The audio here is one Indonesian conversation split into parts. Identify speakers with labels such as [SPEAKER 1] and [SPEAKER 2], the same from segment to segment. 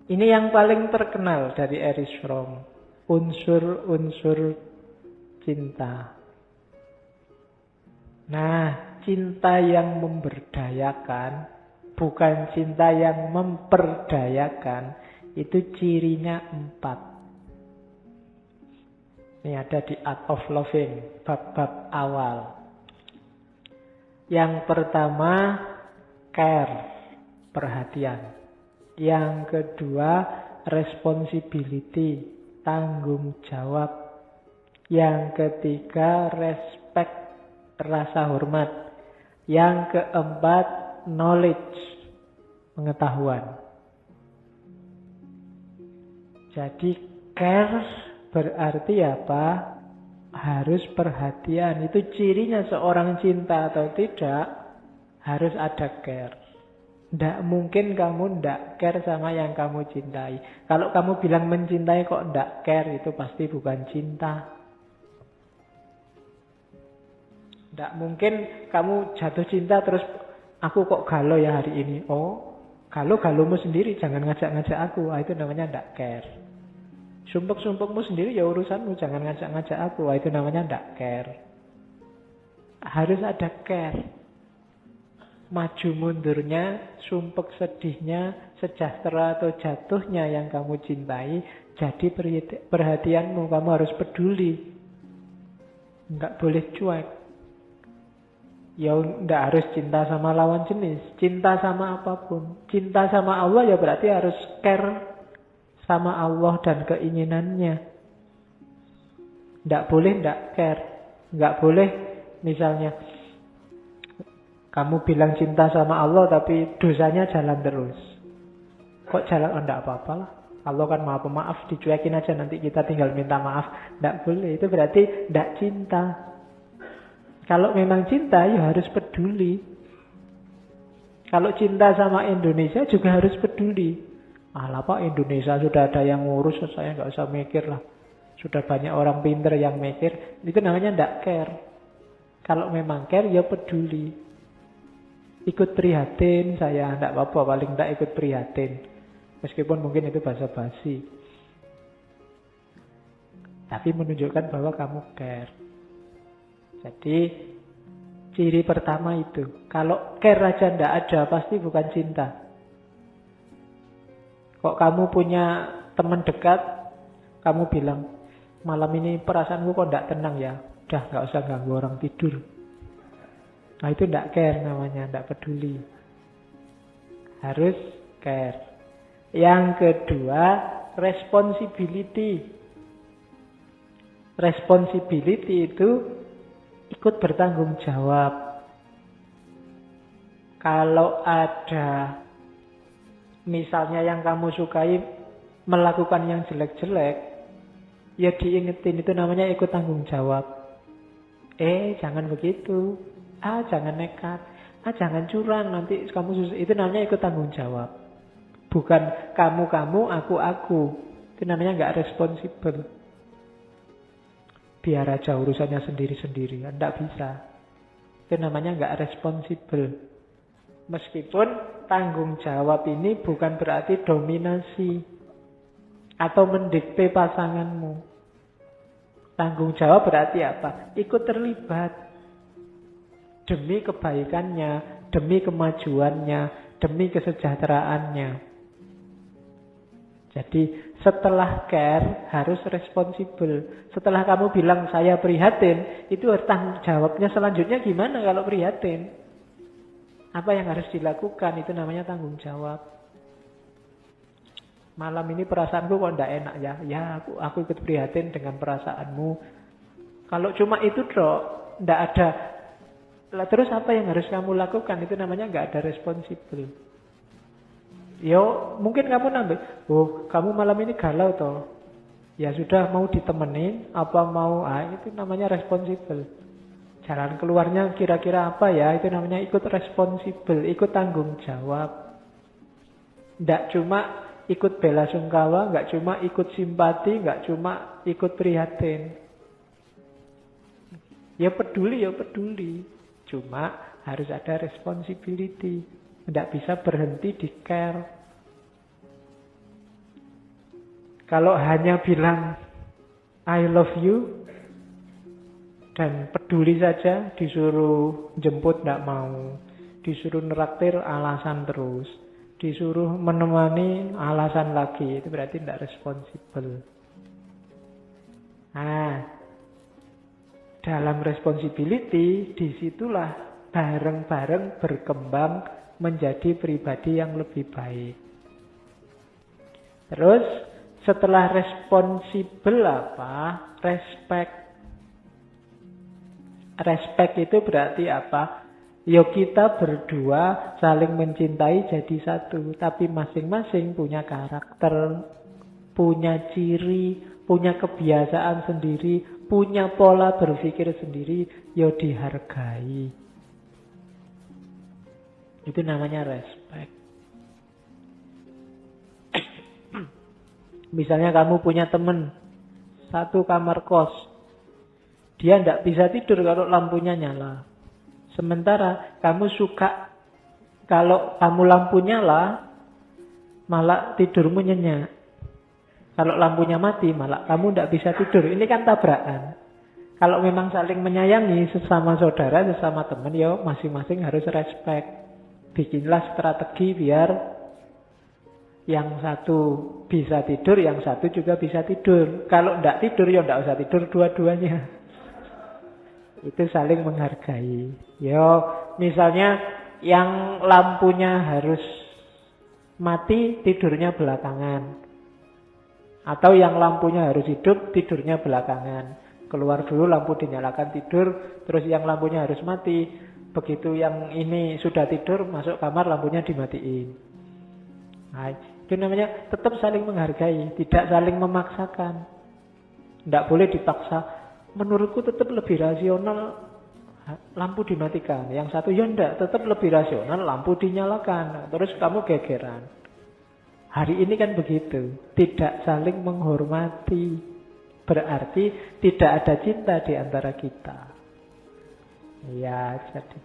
[SPEAKER 1] Ini yang paling terkenal dari Erich Fromm. Unsur-unsur cinta. Nah, cinta yang memberdayakan, bukan cinta yang memperdayakan, itu cirinya 4. Ini ada di Art of Loving, bab-bab awal. Yang pertama, care, perhatian. Yang kedua, responsibility, tanggung jawab. Yang ketiga, respect, rasa hormat. Yang keempat, knowledge, pengetahuan. Jadi care berarti apa? Harus perhatian. Itu cirinya seorang cinta atau tidak, harus ada care. Tidak mungkin kamu tidak care sama yang kamu cintai. Kalau kamu bilang mencintai kok tidak care, itu pasti bukan cinta. Tidak mungkin kamu jatuh cinta terus aku kok galau ya hari ini. Oh, galau-galaumu sendiri, jangan ngajak-ngajak aku. Itu namanya tidak care. Sumpek-sumpekmu sendiri ya urusanmu, jangan ngajak-ngajak aku. Itu namanya tidak care. Harus ada care. Maju mundurnya, sumpek sedihnya, sejahtera atau jatuhnya yang kamu cintai, jadi perhatianmu, kamu harus peduli. Enggak boleh cuek. Ya enggak harus cinta sama lawan jenis, cinta sama apapun. Cinta sama Allah ya berarti harus care sama Allah dan keinginannya. Enggak boleh enggak care. Enggak boleh misalnya kamu bilang cinta sama Allah tapi dosanya jalan terus. Kok jalan? Oh, enggak apa-apa lah. Allah kan maha pemaaf, dicuekin aja nanti kita tinggal minta maaf. Enggak boleh, itu berarti enggak cinta. Kalau memang cinta ya harus peduli. Kalau cinta sama Indonesia juga harus peduli. Alah Pak, Indonesia sudah ada yang ngurus, saya enggak usah mikir lah. Sudah banyak orang pinter yang mikir. Itu namanya enggak care. Kalau memang care ya peduli. Ikut prihatin saya, enggak apa-apa, paling enggak ikut prihatin. Meskipun mungkin itu basa-basi. Tapi menunjukkan bahwa kamu care. Jadi ciri pertama itu. Kalau care aja enggak ada, pasti bukan cinta. Kok kamu punya teman dekat, kamu bilang, malam ini perasaanku kok enggak tenang ya. Udah enggak usah ganggu orang tidur. Nah itu enggak care namanya, enggak peduli. Harus care. Yang kedua, responsibility. Responsibility itu ikut bertanggung jawab. Kalau ada misalnya yang kamu sukai melakukan yang jelek-jelek, ya diingetin, itu namanya ikut tanggung jawab. Jangan begitu. Jangan nekat. Jangan curang, nanti kamu susah. Itu namanya ikut tanggung jawab. Bukan kamu, aku. Itu namanya nggak responsibel. Biar aja urusannya sendiri-sendiri. Nggak bisa. Itu namanya nggak responsibel. Meskipun tanggung jawab ini bukan berarti dominasi atau mendikte pasanganmu. Tanggung jawab berarti apa? Ikut terlibat. Demi kebaikannya, demi kemajuannya, demi kesejahteraannya. Jadi setelah care harus responsibel. Setelah kamu bilang saya prihatin, itu tanggung jawabnya selanjutnya gimana kalau prihatin? Apa yang harus dilakukan? Itu namanya tanggung jawab. Malam ini perasaanku kok enggak enak ya. Ya aku ikut prihatin dengan perasaanmu. Kalau cuma itu enggak ada. Lah terus apa yang harus kamu lakukan? Itu namanya enggak ada responsibel. Yo, mungkin kamu nambah, kamu malam ini galau toh. Ya sudah, mau ditemenin, apa mau, itu namanya responsibel. Jalan keluarnya kira-kira apa ya, itu namanya ikut responsibel, ikut tanggung jawab. Nggak cuma ikut bela sungkawa, nggak cuma ikut simpati, nggak cuma ikut prihatin. Ya peduli. Cuma harus ada responsibility. Tidak bisa berhenti di care. Kalau hanya bilang I love you dan peduli saja, disuruh jemput tidak mau, disuruh neraktir alasan terus, disuruh menemani alasan lagi, itu berarti tidak responsibel. Nah, dalam responsibility, disitulah bareng-bareng berkembang menjadi pribadi yang lebih baik. Terus, setelah responsibel apa? Respect. Respect itu berarti apa? Ya kita berdua saling mencintai jadi satu, tapi masing-masing punya karakter, punya ciri, punya kebiasaan sendiri, punya pola berpikir sendiri, ya dihargai. Itu namanya respect. Misalnya kamu punya teman satu kamar kos, dia tidak bisa tidur kalau lampunya nyala. Sementara kamu suka kalau kamu lampu nyala, malah tidurmu nyenyak. Kalau lampunya mati, malah kamu tidak bisa tidur. Ini kan tabrakan. Kalau memang saling menyayangi sesama saudara, sesama teman, ya masing-masing harus respect. Bikinlah strategi biar yang satu bisa tidur, yang satu juga bisa tidur. Kalau tidak tidur, ya tidak usah tidur dua-duanya. Itu saling menghargai. Yo, misalnya yang lampunya harus mati, tidurnya belakangan. Atau yang lampunya harus hidup, tidurnya belakangan. Keluar dulu lampu dinyalakan tidur, terus yang lampunya harus mati. Begitu yang ini sudah tidur, masuk kamar lampunya dimatiin. Nah, itu namanya tetap saling menghargai, tidak saling memaksakan. Tidak boleh dipaksa. Menurutku tetap lebih rasional lampu dimatikan. Yang satu ya enggak, tetap lebih rasional lampu dinyalakan. Terus kamu gegeran. Hari ini kan begitu. Tidak saling menghormati. Berarti tidak ada cinta di antara kita. Ya, jadi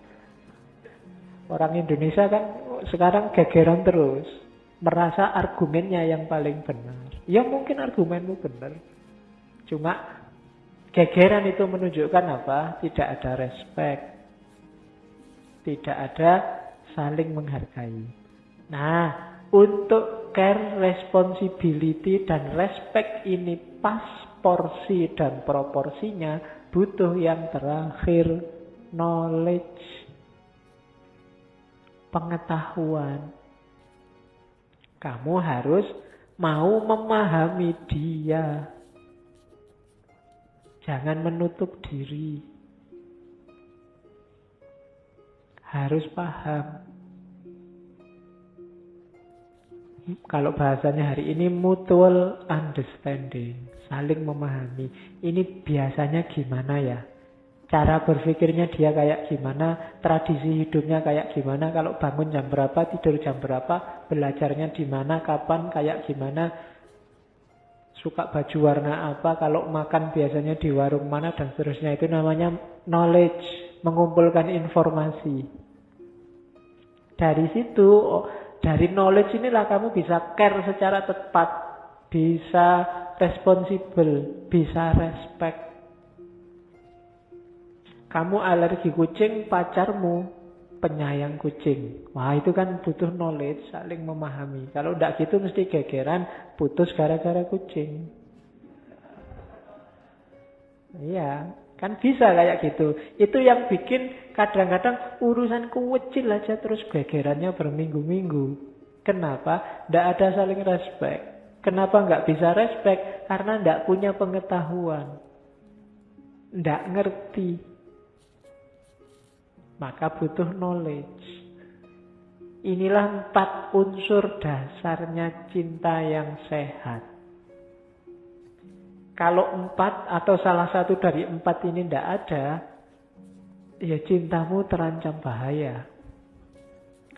[SPEAKER 1] orang Indonesia kan sekarang gegeran terus. Merasa argumennya yang paling benar. Ya mungkin argumenmu benar. Cuma gegeran itu menunjukkan apa? Tidak ada respect. Tidak ada saling menghargai. Nah, untuk care, responsibility, dan respect ini pas porsi dan proporsinya, butuh yang terakhir, knowledge. Pengetahuan. Kamu harus mau memahami dia. Jangan menutup diri. Harus paham. Kalau bahasanya hari ini mutual understanding. Saling memahami. Ini biasanya gimana ya? Cara berpikirnya dia kayak gimana? Tradisi hidupnya kayak gimana? Kalau bangun jam berapa? Tidur jam berapa? Belajarnya di mana? Kapan? Kayak gimana? Suka baju warna apa, kalau makan biasanya di warung mana, dan seterusnya. Itu namanya knowledge, mengumpulkan informasi. Dari situ, dari knowledge inilah kamu bisa care secara tepat, bisa responsible, bisa respect. Kamu alergi kucing, pacarmu penyayang kucing. Wah, itu kan butuh knowledge, saling memahami. Kalau tidak gitu mesti gegeran, putus gara-gara kucing. Iya, kan bisa kayak gitu. Itu yang bikin kadang-kadang urusan kecil aja terus gegerannya berminggu-minggu. Kenapa? Tidak ada saling respect. Kenapa nggak bisa respect? Karena tidak punya pengetahuan. Tidak ngerti. Maka butuh knowledge. Inilah 4 unsur dasarnya cinta yang sehat. Kalau 4 atau salah satu dari 4 ini tidak ada, ya cintamu terancam bahaya.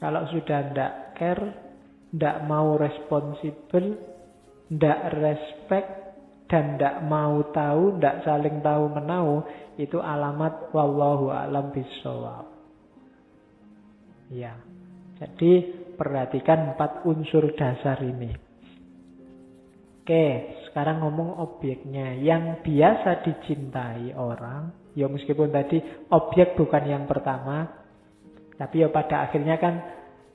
[SPEAKER 1] Kalau sudah tidak care, tidak mau responsible, tidak respect, dan tidak mau tahu, tidak saling tahu menau, itu alamat wallahu a'lam bishawab. Ya, jadi perhatikan 4 unsur dasar ini. Oke, sekarang ngomong objeknya. Yang biasa dicintai orang, ya meskipun tadi objek bukan yang pertama, tapi ya pada akhirnya kan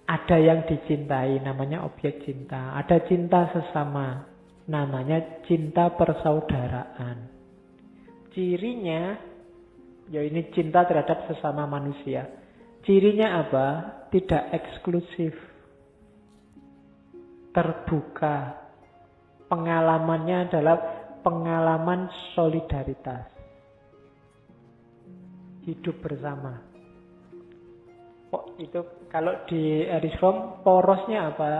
[SPEAKER 1] ada yang dicintai, namanya objek cinta. Ada cinta sesama, namanya cinta persaudaraan. Cirinya, ya ini cinta terhadap sesama manusia. Cirinya apa? Tidak eksklusif, terbuka. Pengalamannya adalah pengalaman solidaritas. Hidup bersama. Itu kalau di Erich Fromm, porosnya apa?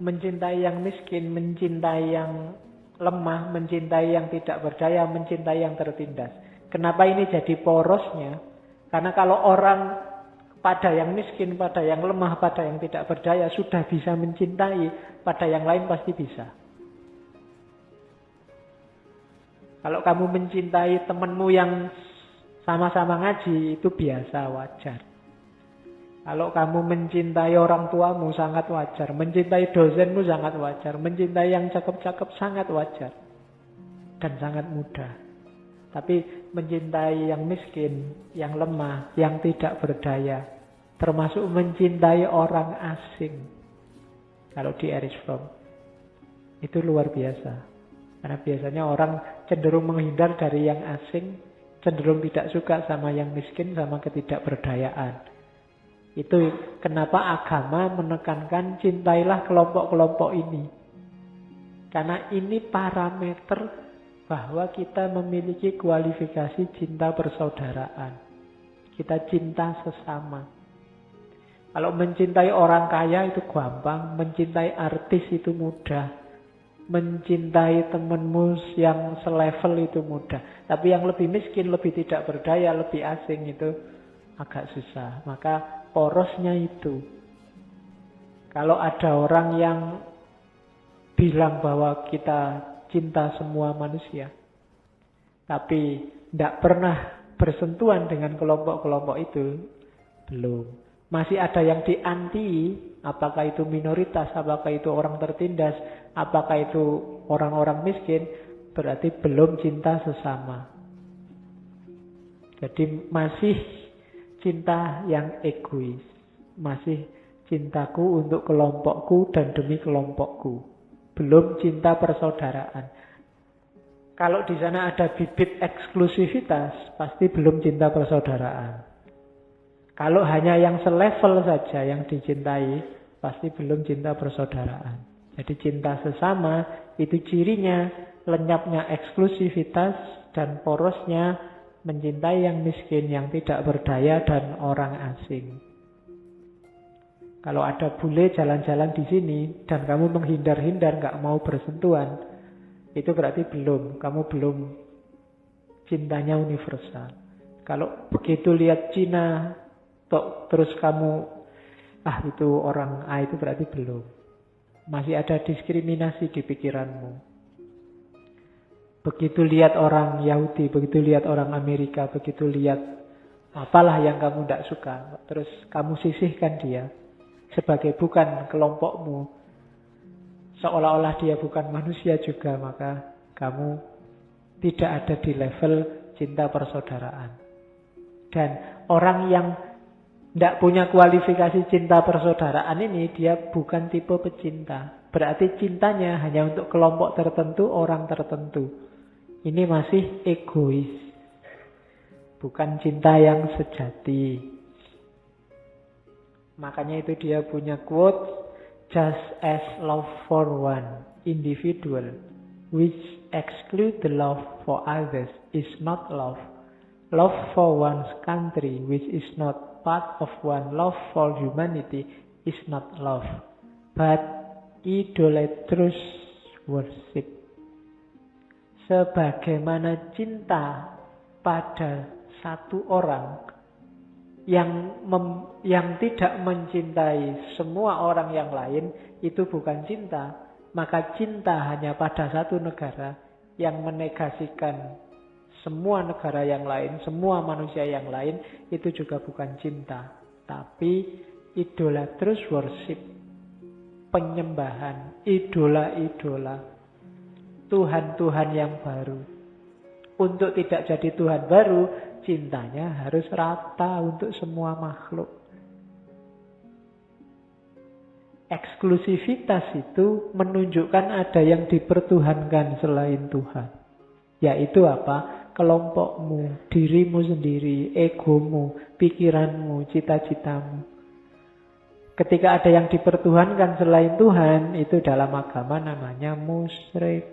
[SPEAKER 1] Mencintai yang miskin, mencintai yang lemah, mencintai yang tidak berdaya, mencintai yang tertindas. Kenapa ini jadi porosnya? Karena kalau orang pada yang miskin, pada yang lemah, pada yang tidak berdaya sudah bisa mencintai, pada yang lain pasti bisa. Kalau kamu mencintai temanmu yang sama-sama ngaji, itu biasa, wajar. Kalau kamu mencintai orang tuamu, sangat wajar. Mencintai dosenmu, sangat wajar. Mencintai yang cakep-cakep, sangat wajar. Dan sangat mudah. Tapi mencintai yang miskin, yang lemah, yang tidak berdaya, termasuk mencintai orang asing, kalau di Erich Fromm, itu luar biasa. Karena biasanya orang cenderung menghindar dari yang asing, cenderung tidak suka sama yang miskin, sama ketidakberdayaan. Itu kenapa agama menekankan cintailah kelompok-kelompok ini. Karena ini parameter bahwa kita memiliki kualifikasi cinta persaudaraan. Kita cinta sesama. Kalau mencintai orang kaya itu gampang, mencintai artis itu mudah. Mencintai temanmu yang selevel itu mudah. Tapi yang lebih miskin, lebih tidak berdaya, lebih asing itu agak susah. Maka porosnya itu. Kalau ada orang yang bilang bahwa kita cinta semua manusia, tapi tidak pernah bersentuhan dengan kelompok-kelompok itu, belum. Masih ada yang di-anti, apakah itu minoritas, apakah itu orang tertindas, apakah itu orang-orang miskin, berarti belum cinta sesama. Jadi masih cinta yang egois. Masih cintaku untuk kelompokku dan demi kelompokku. Belum cinta persaudaraan. Kalau di sana ada bibit eksklusivitas, pasti belum cinta persaudaraan. Kalau hanya yang selevel saja yang dicintai, pasti belum cinta persaudaraan. Jadi cinta sesama itu cirinya lenyapnya eksklusivitas dan porosnya mencintai yang miskin, yang tidak berdaya dan orang asing. Kalau ada bule jalan-jalan di sini dan kamu menghindar-hindar, nggak mau bersentuhan, itu berarti kamu belum cintanya universal. Kalau begitu lihat Cina, terus kamu, itu orang A, itu berarti belum. Masih ada diskriminasi di pikiranmu. Begitu lihat orang Yahudi, begitu lihat orang Amerika, begitu lihat apalah yang kamu tidak suka, terus kamu sisihkan dia sebagai bukan kelompokmu, seolah-olah dia bukan manusia juga, maka kamu tidak ada di level cinta persaudaraan. Dan orang yang tidak punya kualifikasi cinta persaudaraan ini, dia bukan tipe pecinta. Berarti cintanya hanya untuk kelompok tertentu, orang tertentu. Ini masih egois. Bukan cinta yang sejati. Makanya itu dia punya quote, just as love for one individual, which exclude the love for others, is not love. Love for one's country, which is not part of one love for humanity, is not love, but idolatrous worship. Sebagaimana cinta pada satu orang yang tidak mencintai semua orang yang lain, itu bukan cinta. Maka cinta hanya pada satu negara yang menegasikan semua negara yang lain, semua manusia yang lain, itu juga bukan cinta. Tapi idolatrous worship, penyembahan, idola-idola. Tuhan-Tuhan yang baru. Untuk tidak jadi Tuhan baru, cintanya harus rata untuk semua makhluk. Eksklusivitas itu menunjukkan ada yang dipertuhankan selain Tuhan. Yaitu apa? Kelompokmu, dirimu sendiri, egomu, pikiranmu, cita-citamu. Ketika ada yang dipertuhankan selain Tuhan, itu dalam agama namanya musyrik.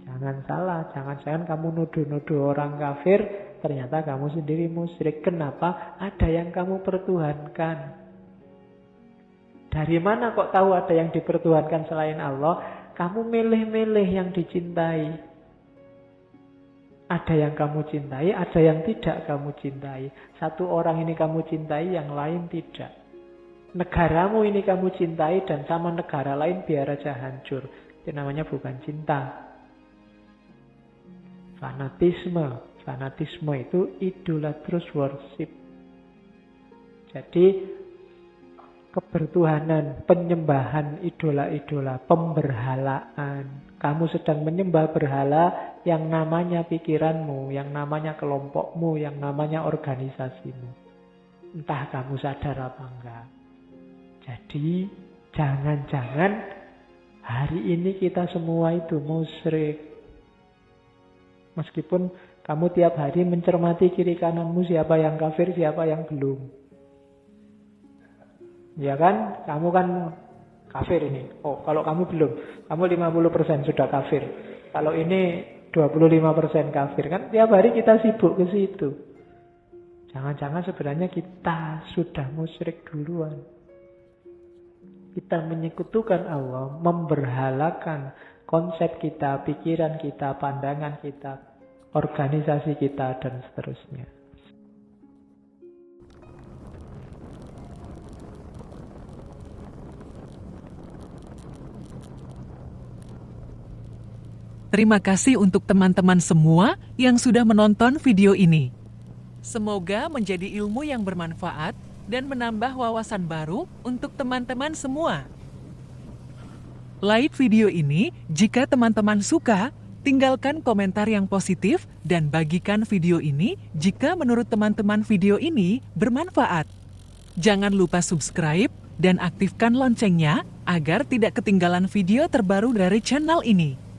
[SPEAKER 1] Jangan salah, jangan-jangan kamu nuduh-nuduh orang kafir, ternyata kamu sendiri musyrik. Kenapa? Ada yang kamu pertuhankan. Dari mana kok tahu ada yang dipertuhankan selain Allah? Kamu milih-milih yang dicintai. Ada yang kamu cintai, ada yang tidak kamu cintai. Satu orang ini kamu cintai, yang lain tidak. Negaramu ini kamu cintai, dan sama negara lain biar aja hancur. Itu namanya bukan cinta. Fanatisme. Fanatisme itu idolatrous worship. Jadi kebertuhanan, penyembahan idola-idola, pemberhalaan. Kamu sedang menyembah berhala yang namanya pikiranmu, yang namanya kelompokmu, yang namanya organisasimu. Entah kamu sadar apa enggak. Jadi, jangan-jangan hari ini kita semua itu musyrik. Meskipun kamu tiap hari mencermati kiri kananmu, siapa yang kafir, siapa yang belum. Ya kan? Kamu kan kafir ini. Oh, kalau kamu belum. Kamu 50% sudah kafir. Kalau ini 25% kafir. Kan tiap hari kita sibuk ke situ. Jangan-jangan sebenarnya kita sudah musyrik duluan. Kita menyekutukan Allah, memberhalakan konsep kita, pikiran kita, pandangan kita, organisasi kita, dan seterusnya.
[SPEAKER 2] Terima kasih untuk teman-teman semua yang sudah menonton video ini. Semoga menjadi ilmu yang bermanfaat dan menambah wawasan baru untuk teman-teman semua. Like video ini jika teman-teman suka, tinggalkan komentar yang positif dan bagikan video ini jika menurut teman-teman video ini bermanfaat. Jangan lupa subscribe dan aktifkan loncengnya agar tidak ketinggalan video terbaru dari channel ini.